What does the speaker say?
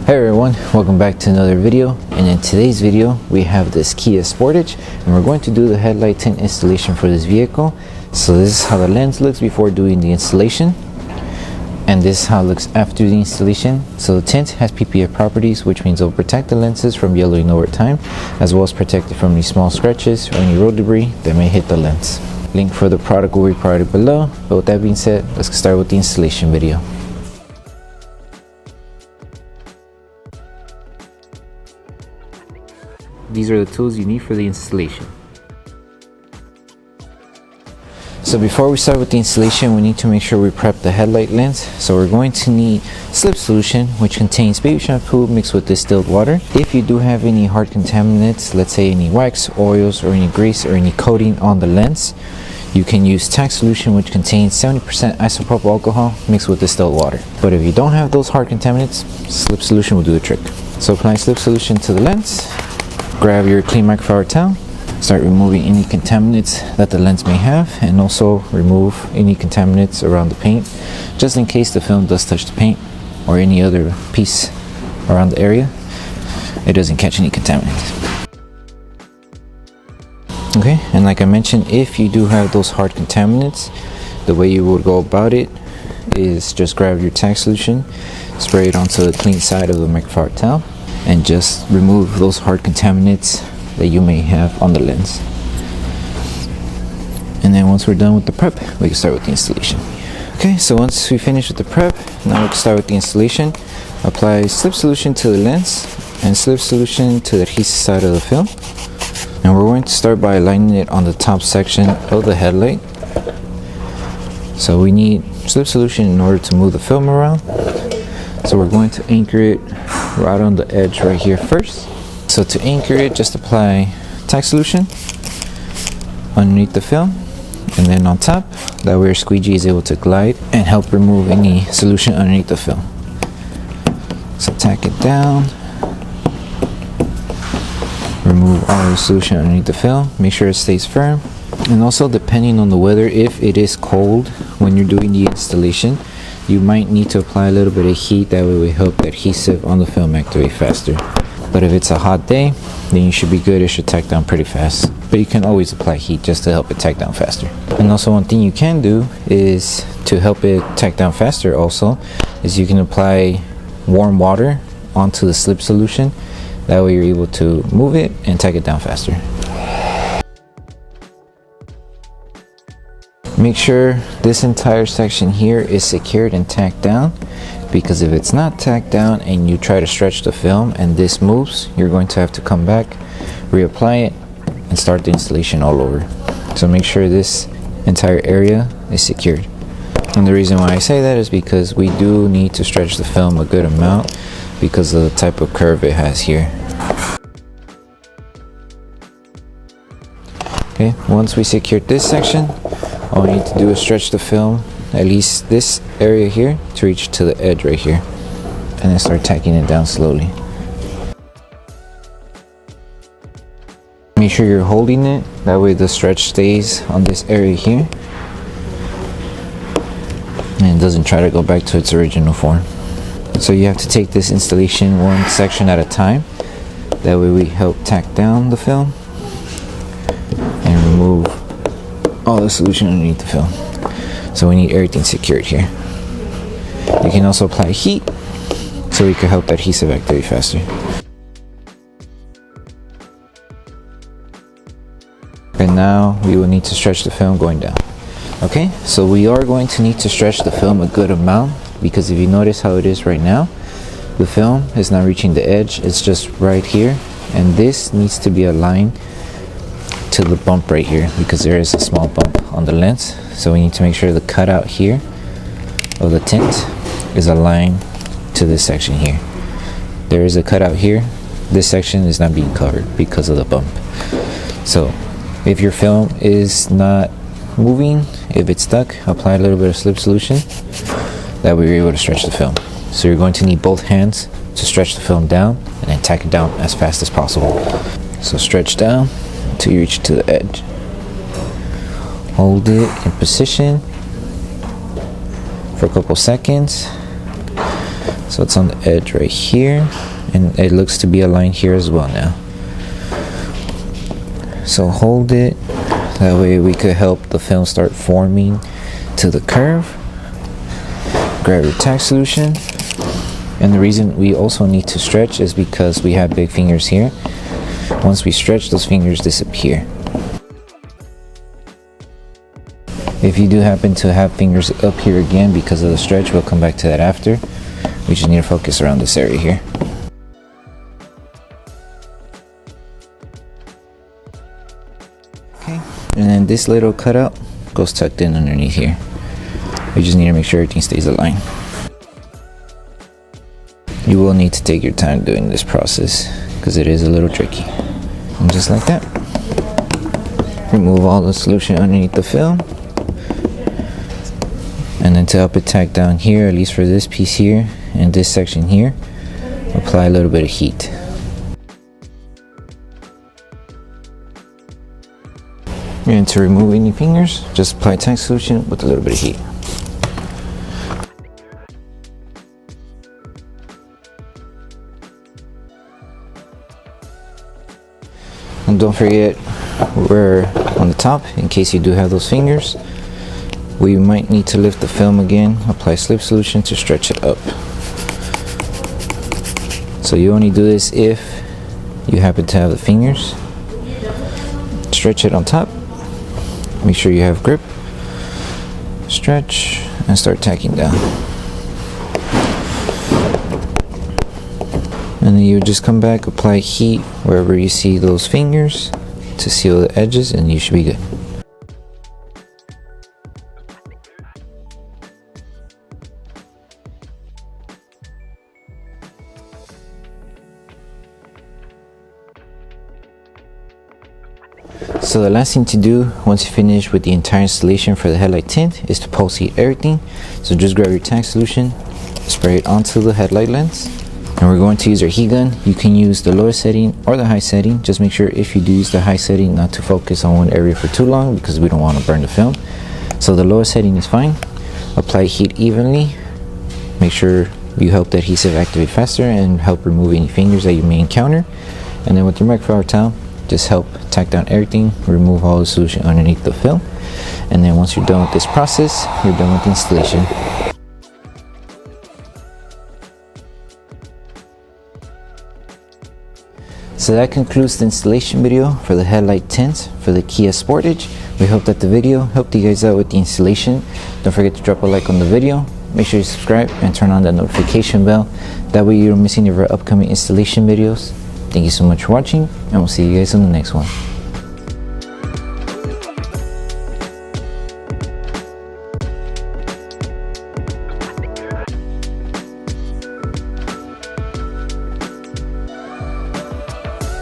Hey everyone, welcome back to another video. And in today's video we have this Kia Sportage and we're going to do the headlight tint installation for this vehicle. So this is how the lens looks before doing the installation, and this is how it looks after the installation. So the tint has PPF properties, which means it will protect the lenses from yellowing over time, as well as protect it from any small scratches or any road debris that may hit the lens. Link for the product will be provided below. But with that being said, let's start with the installation video. These are the tools you need for the installation. So before we start with the installation, we need to make sure we prep the headlight lens. So we're going to need slip solution, which contains baby shampoo mixed with distilled water. If you do have any hard contaminants, let's say any wax, oils, or any grease or any coating on the lens, you can use tack solution, which contains 70% isopropyl alcohol mixed with distilled water. But if you don't have those hard contaminants, slip solution will do the trick. So apply slip solution to the lens. Grab your clean microfiber towel, start removing any contaminants that the lens may have, and also remove any contaminants around the paint, just in case the film does touch the paint or any other piece around the area, it doesn't catch any contaminants. Okay, and like I mentioned, if you do have those hard contaminants, the way you would go about it is just grab your tack solution, spray it onto the clean side of the microfiber towel, and just remove those hard contaminants that you may have on the lens. And then once we're done with the prep, we can start with the installation. Okay, so once we finish with the prep, now we can start with the installation. Apply slip solution to the lens and slip solution to the adhesive side of the film. And we're going to start by aligning it on the top section of the headlight. So we need slip solution in order to move the film around. So we're going to anchor it right on the edge right here first. So to anchor it, just apply tack solution underneath the film and then on top. That way your squeegee is able to glide and help remove any solution underneath the film. So tack it down, remove all the solution underneath the film, make sure it stays firm. And also, depending on the weather, if it is cold when you're doing the installation, you might need to apply a little bit of heat. That way we help the adhesive on the film activate faster. But if it's a hot day, then you should be good. It should tack down pretty fast. But you can always apply heat just to help it tack down faster. And also, one thing you can do is to help it tack down faster also is you can apply warm water onto the slip solution. That way you're able to move it and tack it down faster. Make sure this entire section here is secured and tacked down, because if it's not tacked down and you try to stretch the film and this moves, you're going to have to come back, reapply it, and start the installation all over. So make sure this entire area is secured. And the reason why I say that is because we do need to stretch the film a good amount because of the type of curve it has here. Okay, once we secured this section, all we need to do is stretch the film at least this area here to reach to the edge right here, and then start tacking it down slowly. Make sure you're holding it, that way the stretch stays on this area here and it doesn't try to go back to its original form. So you have to take this installation one section at a time. That way we help tack down the film and remove all the solution underneath the film. So we need everything secured here. You can also apply heat so we can help the adhesive activate faster. And now we will need to stretch the film going down. Okay, so we are going to need to stretch the film a good amount, because if you notice how it is right now, the film is not reaching the edge, it's just right here, and this needs to be aligned to the bump right here, because there is a small bump on the lens. So we need to make sure the cutout here of the tint is aligned to this section here. There is a cutout here. This section is not being covered because of the bump. So if your film is not moving, if it's stuck, apply a little bit of slip solution. That way you're able to stretch the film. So you're going to need both hands to stretch the film down and then tack it down as fast as possible. So stretch down until you reach to the edge. Hold it in position for a couple seconds So it's on the edge right here, and it looks to be aligned here as well now. So hold it, that way we could help the film start forming to the curve. Grab your tack solution, and the reason we also need to stretch is because we have big fingers here. Once we stretch, those fingers disappear. If you do happen to have fingers up here again because of the stretch, we'll come back to that after. We just need to focus around this area here. Okay, and then this little cutout goes tucked in underneath here. We just need to make sure everything stays aligned. You will need to take your time doing this process because it is a little tricky. And just like that, remove all the solution underneath the film. And then to help it tack down here, at least for this piece here and this section here, apply a little bit of heat. And to remove any fingers, just apply tack solution with a little bit of heat. And don't forget, we're on the top, in case you do have those fingers, we might need to lift the film again, apply slip solution to stretch it up. So you only do this if you happen to have the fingers. Stretch it on top, make sure you have grip, stretch, and start tacking down. And then you just come back, apply heat wherever you see those fingers to seal the edges, and you should be good. So the last thing to do once you finish with the entire installation for the headlight tint is to pulse heat everything. So just grab your tack solution, spray it onto the headlight lens, and we're going to use our heat gun. You can use the lower setting or the high setting. Just make sure if you do use the high setting not to focus on one area for too long because we don't want to burn the film. So the lower setting is fine. Apply heat evenly. Make sure you help the adhesive activate faster and help remove any fingers that you may encounter. And then with your microfiber towel, just help tack down everything, remove all the solution underneath the film. And then once you're done with this process, you're done with the installation. So that concludes the installation video for the headlight tint for the Kia Sportage. We hope that the video helped you guys out with the installation. Don't forget to drop a like on the video. Make sure you subscribe and turn on that notification bell. That way you don't miss any of our upcoming installation videos. Thank you so much for watching, and we'll see you guys in the next one.